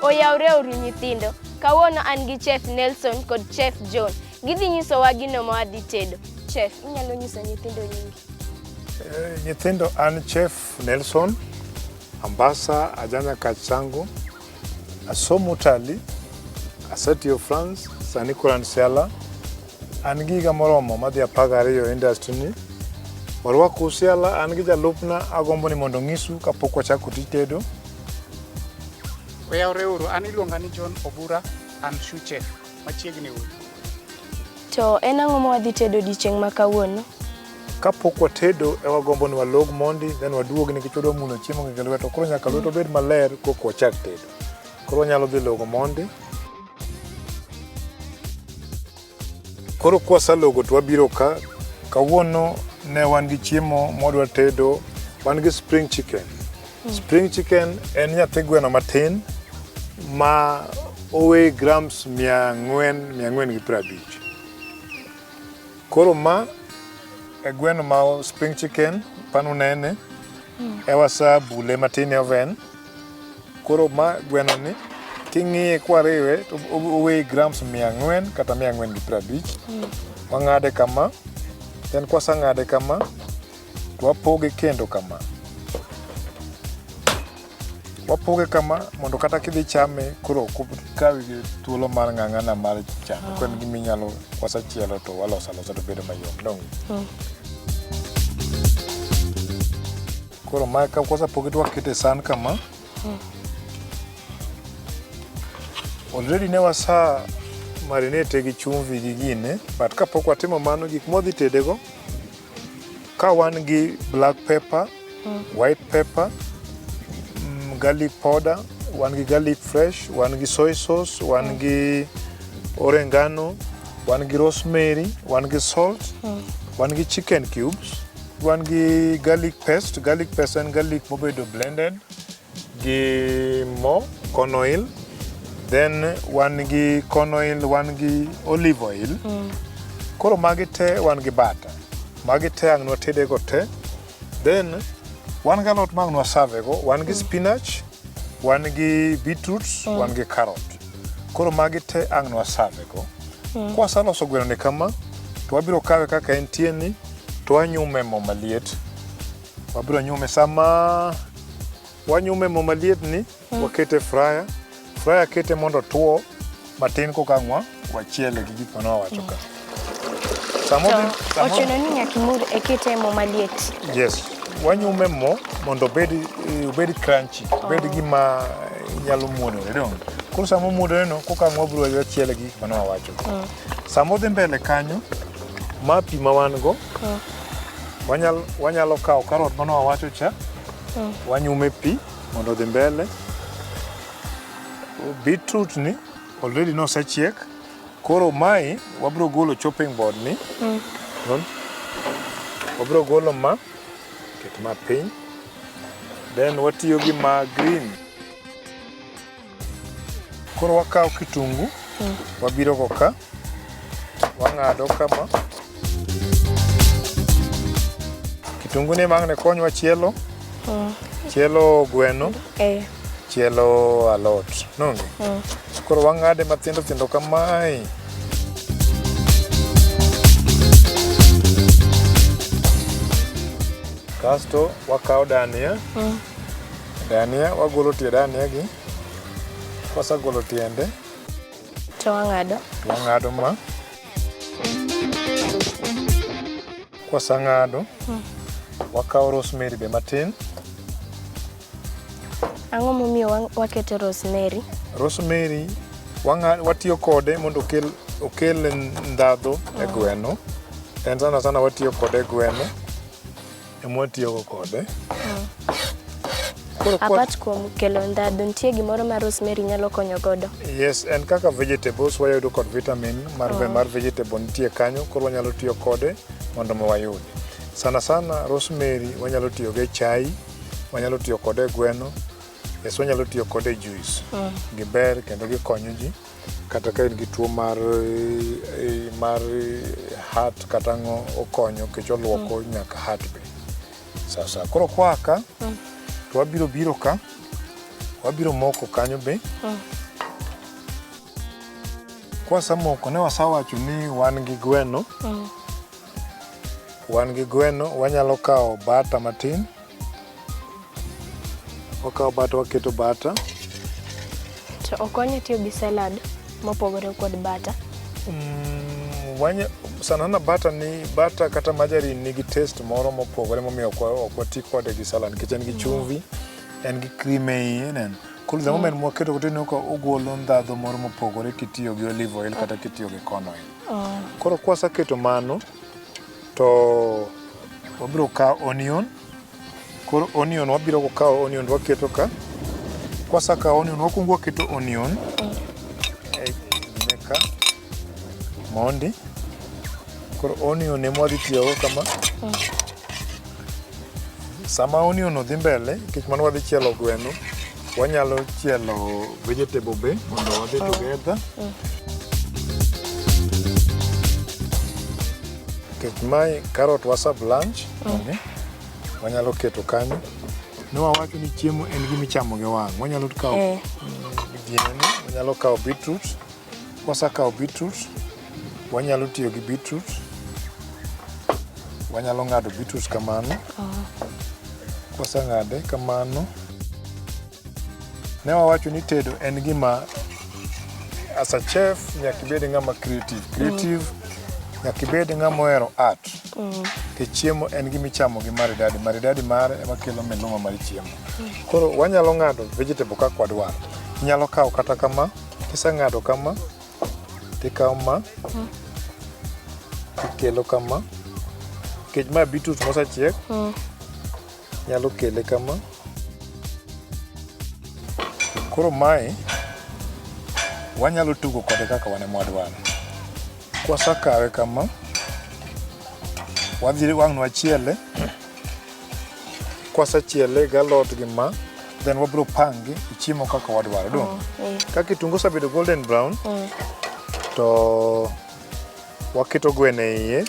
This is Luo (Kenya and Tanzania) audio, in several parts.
Oyaure oru nyithindo. Kawuono an gi Chef Nelson kod Chef John. Gidhi nyisowa gino ma wadhi tedo. Chef, inyalo nyiso nyithindo nyingi? Nyithindo, an Chef Nelson, Ambassa, ajanya kachangu, asomo Italy, asetiyo France, sani koro Siala, an gi higa moromo madhi 12 industry ni. Warwako Siala, an gi jalupna agombo ni mondo ng'isu kapok wachako tij tedo. Oyaure uru, an iluonga ni John Obura, an shoe chef, machiegni uru. To en ang'o ma wadhi tedo odiochieng' ma kawuono? Kapok watedo e wagombo ni walog mondi, then waduog nikech wadwa muno chiemo gi lweto. Koro nyaka lweto bed maler kok wachak tedo. Koro wanyalo dhi logo mondi. Koro kwaselogo to wabiro ka. Kawuono ne wan gi chiemo modwa tedo, wan gi spring chicken. Spring chicken en nyathi gweno matin ma owe grams 450. Koro ma e gweno ma spring chicken panu nene e wasa bule matin e oven. Koro ma gweno ni king'iye kwariwe to owe grams 400 kata 450. Wang'ade kama, then kwasang'ade kama to wapoge kendo kama. Wapoge kama mondo kata kidhi chame koro kawi thuolo mar ng'ang'ana mar chame. Kwen gimi nyalo wasachielo to waloso to bedo mayom dong. Koro ma ka kwasapoge to wakete san kama. Already ne wasa marinate gi chumvi gi gine, but kapok watimo mano gik modhi tedego ka wan gi black pepper, white pepper, garlic powder, wan gi garlic fresh, wan gi soy sauce, wan gi oregano, wan gi rosemary, wan gi salt, wan gi chicken cubes, wan gi garlic paste and garlic mobedo blended, gi mo, corn oil, then wan gi corn oil, wan gi olive oil. Koro magi te wan gi butter. Magi te ang' nwatedego te. Then wan galot mag nwasavego, wan gi spinach, wan gi beetroots, wan gi carrot. Koro magi te ang' nwasavego. Kwasaloso gweno ni kama, to wabiro kawe kaka entie ni, to wanyume mo maliet. Wabiro nyume sama wanyume mo maliet ni, wakete fryer. Fryer kete mondo tuo matin kokang'wa wachiele gi gik mano wacho ka. Ochuno ni nyaka imur ekete mo maliet. Yes. Wanyume mo mondo obed crunchy, obed gima nyalo muonore dong. Koro samo muonore no kokang'wa biro wachiele gi gik mano wacho. Samo dhi mbele kanyo, ma pi ma wan go, wanyalo kawo karot mano wacho cha, wanyume pi mondo dhi mbele. Beetroot ni already no sechiek. Koro mai wabiro golo chopping board ni. Wabiro golo ma ket ma piny. Then watiyo gi ma green. Koro wakawo kitungu, wabiro go ka, wang'ado kama. Kitungu ni mang' ne konyo chielo. Chielo gweno. Chielo alot. Nonge. Koro wang'ade mathindo thindo kamae. Kasto wakawo dania. Dania wagolo tie dania gi. Kwasagolo tiende to wang'ado. Wang'ado ma. Kwasang'ado wakawo rosemary be matin. Ang'o momiyo waketo rosemary? Rosemary watiyo kode mondo okel ndhadhu e gweno. En sana watiyo kode e gweno. Emwatiyo kode. Apart kuom kelo ndhadhu, nitie gimoro ma rosemary nyalo konyo godo? Yes, en kaka vegetables wayudo kod vitamin mar vegetable nitie kanyo, koro wanyalo tiyo kode mondo wayud. Sana rosemary wanyalo tiyo ge chai, wanyalo tiyo kode gweno. Yes, wanyalo tiyo kode juice. Giber kendo gikonyo ji kata ka in gi tuo mar heart kata ngo okonyo kech oluoko nyaka heart be. Sasa koro kwaka to wabiro ka wabiro moko kanyo be. Kwasemoko ne wasawacho ni wan gi gweno. Wan gi gweno, wanyalo kawo bata matin. Wakawo bata, waketo bata. To okonyo tiyo gi salad mopogore kod bata. Sana bata kata margarine nigi taste moro mopogore momiyo ok wati kode gi salad nikech en gi chumvi, en gi cream e iye nen. Koro the moment mwaketo kotineno ka ogolo ndhadhu moro mopogore kitiyo gi olive oil kata kitiyo gi corn oil. Koro kwaseketo mano to wabiro kawo onion. Koro onion wabiro kawo onion waketo ka. Kwasekawo onion wakuongo waketo onion ka mondi. Koro onion ema wadhi tiyogo kama. Sama onion odhi mbele, nikech mano wadhi chielo gweno, wanyalo chielo vegetable be mondo wadhi together. Nikech mae carrot wasa blanch, wanyalo keto kanyo. Ne wawacho ni chiemo en gima ichamo gi wang'. Wanyalo kawo gini, wanyalo kawo beetroot. Kwasekawo beetroot, wanyalo tiyo gi beetroot. Wanyalo ng'ado beetroot kamano. Kwaseng'ade kamano, ne wawacho ni tedo en gima as a chef nyaka ibed ng'ama creative. Nyaka ibed ng'ama ohero art. Ke chiemo en gima ichamo gi maridadi mare ema kelo miluma mar chiemo. Koro wanyalo ng'ado vegetable kaka wadwaro. Inyalo kawo kata kama, kiseng'ado kama, tikawo ma, tikelo kama. Nikech ma beetroot mosechiek, nyalo kele kama. Koro mae wanyalo tugo kode kaka wane mwadwaro. Kwasekawe kama, wadhi wang' wachiele. Kwasechiele galot gi ma, then wabiro pange chiemo kaka wadwaro. Ka kitungu osebedo golden brown, to waketo gweno e iye.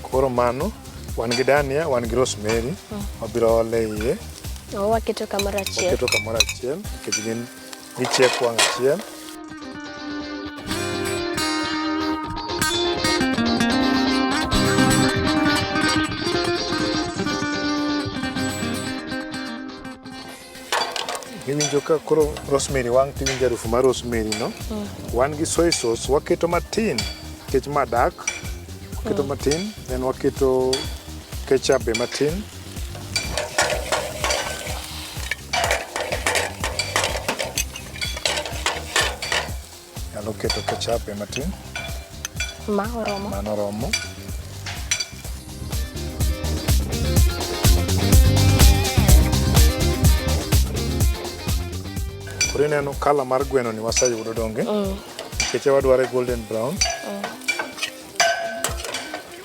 Koro mano, wan gi dania, wan gi rosemary, wabiro ole iye. Waketo kamoro achiel. Waketo kamoro achiel, nikech gichiek wang' achiel. Iwinjo ka koro rosemary wang' tiwinjo harufu mar rosemary no. Wan gi soy sauce, waketo matin, nikech ma dak. Waketo matin, then waketo ketchup be matin. Nyalo keto ketchup be matin. Ma oromo. Mano oromo. Koro ineno kala mar gweno ni waseyudo donge. Nikech wadware golden brown.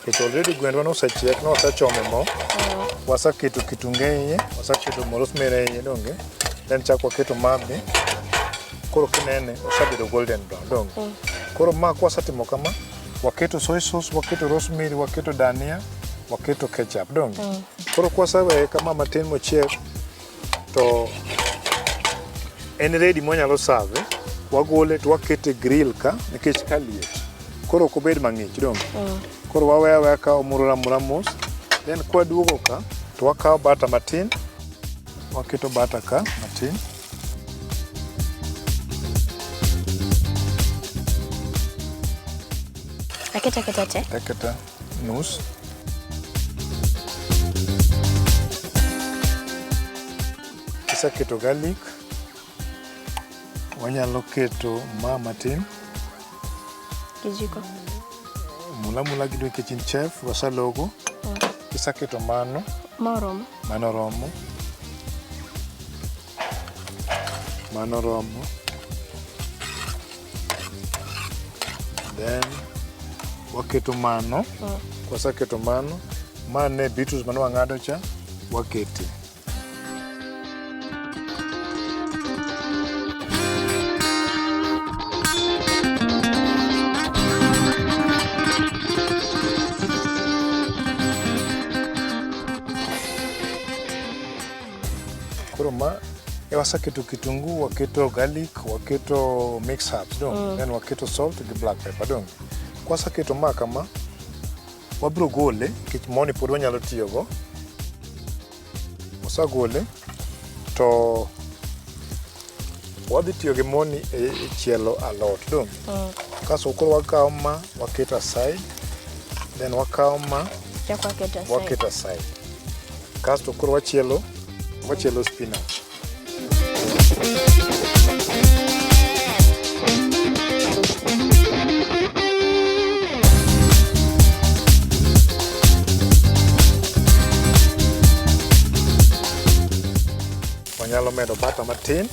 Nikech already gwendwa nosechiek, wasechome mo. Waseketo kitungu e iye, waseketo rosemary e iye donge. Then chak waketo ma be. Koro kinene osebedo golden brown donge. Koro ma kwasetimo kama, waketo soy sauce, waketo rosemary, waketo dania, waketo ketchup donge. Koro kwaseweye kama matin mochiek, to en ready monyalo serve. Wagole to wakete grill ka, nikech ka liet. Koro ok obed mang'ich donge. Koro waweye ka omurore amura mos. Then kwaduogo ka, to wakawo bata matin. Waketo bata ka matin. Aketa te? Aketa nus. Kiseketo garlic, wanyalo keto ma matin. Kijiko. Mula gido kitchen chef wasalogo. Kiseketo mano. Moromo. Mano romo. Mano romo. Then waketo mano. Kwaseketo mano, mane beetroot mano wang'ado cha, wakete. waseketo kitungu, waketo garlic, waketo mix herbs dong, then waketo salt gi black pepper dong. Kwaseketo ma kama, wabiro gole nikech moni pod wanyalo tiyo go. Wasagole to wadhi tiyo gi moni e chielo alot dong. Kaso koro wakawo ma waketo aside, then wakawo ma waketo aside. Kasto koro wachielo spinach. Wanyalo medo butter matin.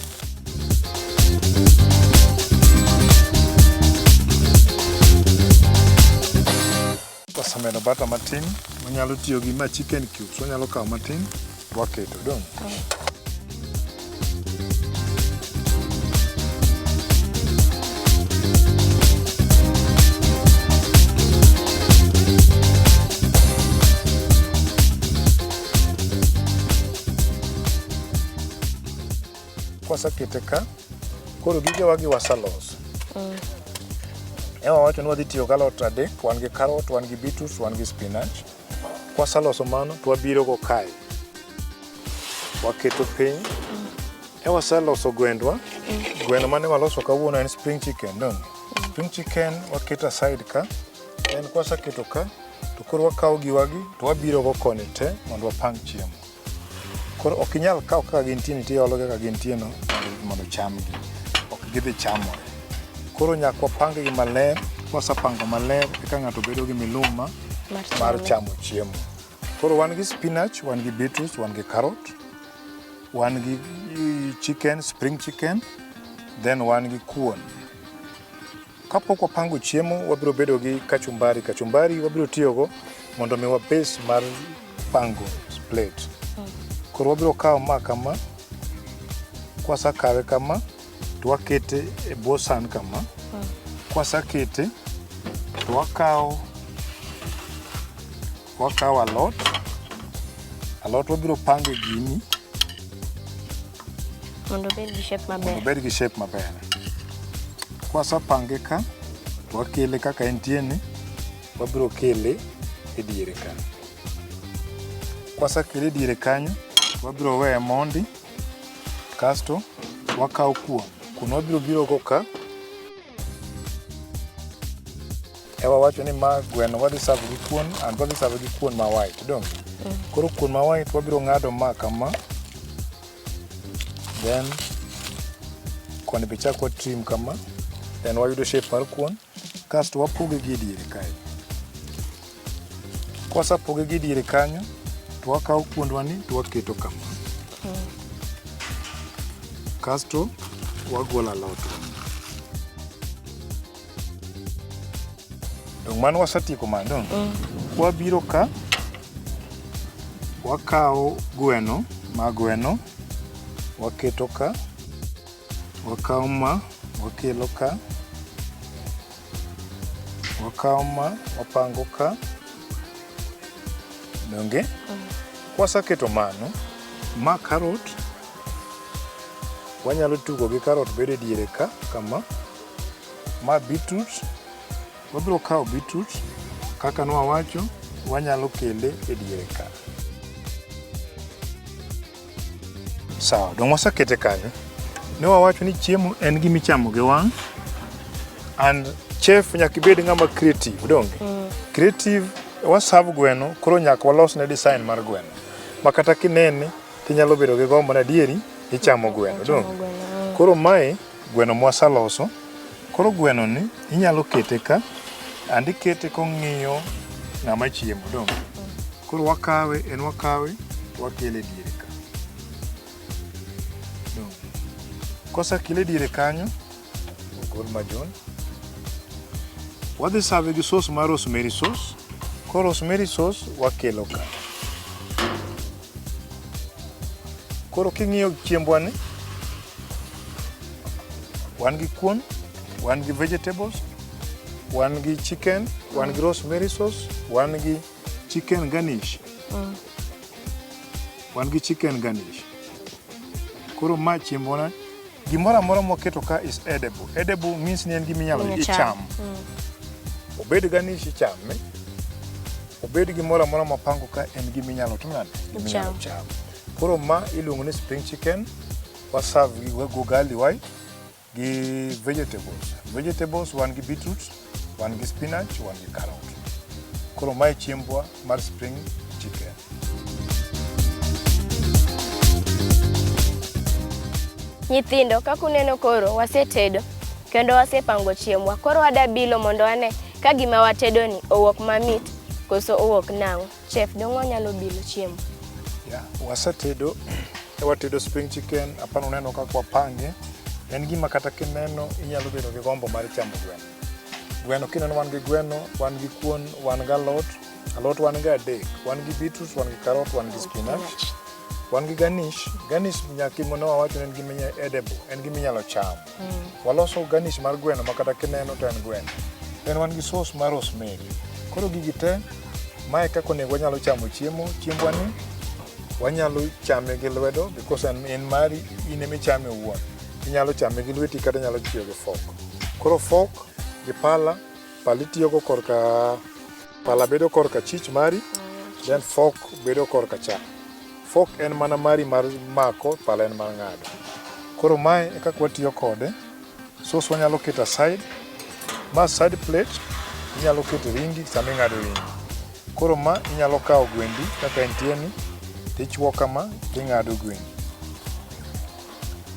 Wasemedo butter matin, wanyalo tiyo gi ma chicken cubes, wanyalo kawo matin, waketo dong. Kwasekete ka, koro gige wagi wasaloso. Ewa wacho ni wadhi tiyo galot adek, wan gi carrot, wan gi beetroot, wan gi spinach. Kwasaloso mano, to wabiro go kae. Waketo piny. Ewa saloso gwendwa. Gweno mane waloso kawuono en spring chicken, dong. Spring chicken waketo aside ka. En kwaseketo ka, to koro wakawo giwagi, to wabiro go koni te mondo wapang chiemo. Koro ok inyal kawo kaka gintie tiolo kaka gintie no mondo chamgi. Ok gidhi chamore. Koro nyaka wapang gi maler, kwasepango maler eka ng'ato bedo gi miluma mar chamo chiemo. Koro wan gi spinach, wan gi beetroot, wan gi carrot, wan gi chicken, spring chicken, then wan gi kuon. Kapok wapango chiemo, wabiro bedo gi kachumbari. Kachumbari wabiro tiyogo mondo miwa base mar pango plate. Koro wabiro kawo ma kama, kwasekawe kama, to wakete e bwo san kama. Kwasakete, to wakawo alot. Alot wabiro pange gini mondo bed gi shape maber. Kwasapange ka, to wakele kaka entieni, wabiro kele e diere ka. Kwasakele e diere kanyo, wabiro weye mondi, kasto wakawo kuon. Kuon wabiro biro go ka. Ewa wacho ni ma gweno wadhi serve gi kuon, and wadhi serve gi kuon ma white, dong. Koro kuon ma white wabiro ng'ado ma kama. Then koni be chak watrim kama. Then wayudo shape mar kuon, kasto wapoge gi diere kae. Kwasapoge gi diere kanyo, to wakawo kuondwa ni to waketo kama. Kasto wagolo alot. Dong mano wasetieko mano. Wabiro ka, wakawo gweno, waketo ka, wakawo ma, wakelo ka, wakawo ma, wapango ka. Donge? Kwasaketo mano, ma carrot, wanyalo tugo gi carrot bedo e diere ka, kama. Ma beetroot, wabiro kawo beetroot, kaka nwawacho, wanyalo kele e diere ka. Sawa, dong wasekete kanyo. Ne wawacho ni chiemo en gima ichamo gi wang', and chef nyaka ibed ng'ama creative, dong. Creative, waserve gweno, koro nyaka walosne design mar gweno. Makata kinene, tinyalo bedo gi gombo na dieri, ichamo gweno, dong. Koro mae, gweno mwasaloso, koro gweno ni, inyalo kete ka, and ikete kong'iyo ng'ama chiemo, dong. Koro wakawe, to wakele diere ka. Dong. Kosakele diere kanyo, ogol majon. Wadhi serve gi sauce mar rosemary sauce. Koro rosemary sauce wakelo ka. Koro king'iyo chiembwa ni, wan gi kuon, wan gi vegetables, wan gi chicken, wan gi rosemary sauce, wan gi chicken garnish. Wan gi chicken garnish. Koro ma chiembona gimoro amora moketo ka is edible. Edible means ni en gima inyalo icham. Obed garnish ichame. Obed gimoro amora mapango ka en gima inyalo cham. Koro ma iluongo ni spring chicken. Waserve gi ugali white gi vegetables. Vegetables wan gi beetroot, wan gi spinach, wan gi carrot. Koro ma chiembwa mar spring chicken. Nyithindo, kaka uneno koro wasetedo kendo wasepango chiembwa. Koro wada bilo mondo ane ka gima watedo ni owuok mamit koso owuok nang'o. Chef, dong' nyalo bilo chiemo. Wasetedo, watedo spring chicken, apano uneno kaka wapange. En gima kata kineno inyalo bedo gi gombo mar chamo gweno. Gweno kineno wan gi gweno, wan gi kuon, wan gi alot. Alot wan gi adek, wan gi beetroot, wan gi carrot, wan gi spinach. Wan gi garnish. Garnish nyaki mono wawacho en gima edible, en gima inyalo cham. Waloso garnish mar gweno makata kineno to en gweno. En wan gi sauce mar rosemary. Koro gigi te, mae kaka onego wanyalo chamo chiembwa ni wanyalo chame gi lwedo because en mari in ema ichame owuon. Inyalo chame gi lweti kata inyalo tiyo gi fork. Koro fork gi pala itiyogo korka pala bedo korka chich mari, then fork bedo korka cha. Fork en mana mari mar mako, pala en mar ng'ado. Koro mae e kaka watiyo kode. Sauce wanyalo keto aside. Ma side plate inyalo keto ringi sama ing'ado ringi. Koro ma inyalo kawo gwendi kaka entie ni tichwo kama ting'ado gwendi.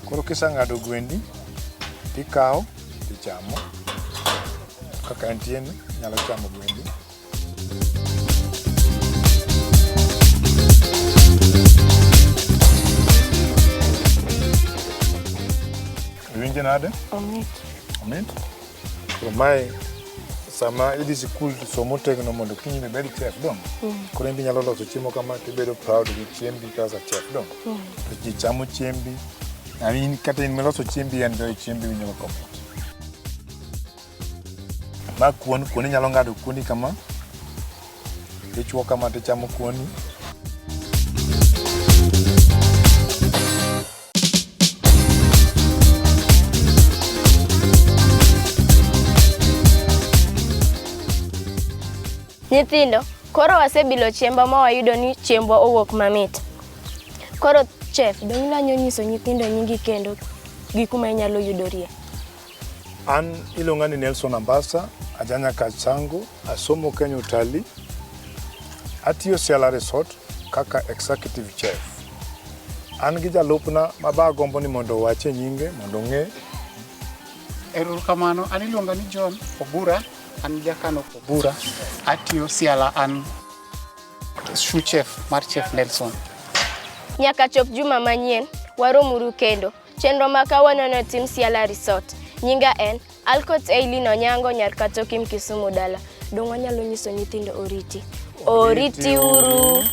Koro kiseng'ado gwendi tikawo tichamo kaka entie ni inyalo chamo gwendi. Winje nade? Omit. Koro mae sama idhi sikul somo tegno mondo kiny ibed chef dong. Koro in inyalo loso chiemo kama tibedo proud gi chiembi kaka chef dong. To ji chamo chiembi. Kata in meloso chiembi enjoy chiembi winjo komit. Ma kuon inyalo ng'ado kuoni kama. Tichwo kama tichamo kuoni. Nyithindo, koro wasebilo chiemba ma wayudo ni chiembwa owuok mamit. Koro chef, dong' nanyo nyiso nyithindo nyingi kendo gi kuma inyalo yudorie. An iluonga ni Nelson Ambassa, ajanya kachangu, asomo Kenya Utalii. Atiyo Siala Resort kaka executive chef. An gi jalupna maba gombo ni mondo wache nyinge mondo ng'e. Erokamano, an iluonga ni John Obura. An jakano Obura, atiyo Siala, an sous chef mar chef Nelson. Nyaka chop juma manyien, waromuru kendo. Chenro ma kawuono tim Siala Resort. Nyinga en Alcott Eileen Onyango nyar Katokim Kisumu dala. Dong' wanyalo nyiso nyithindo oriti uru.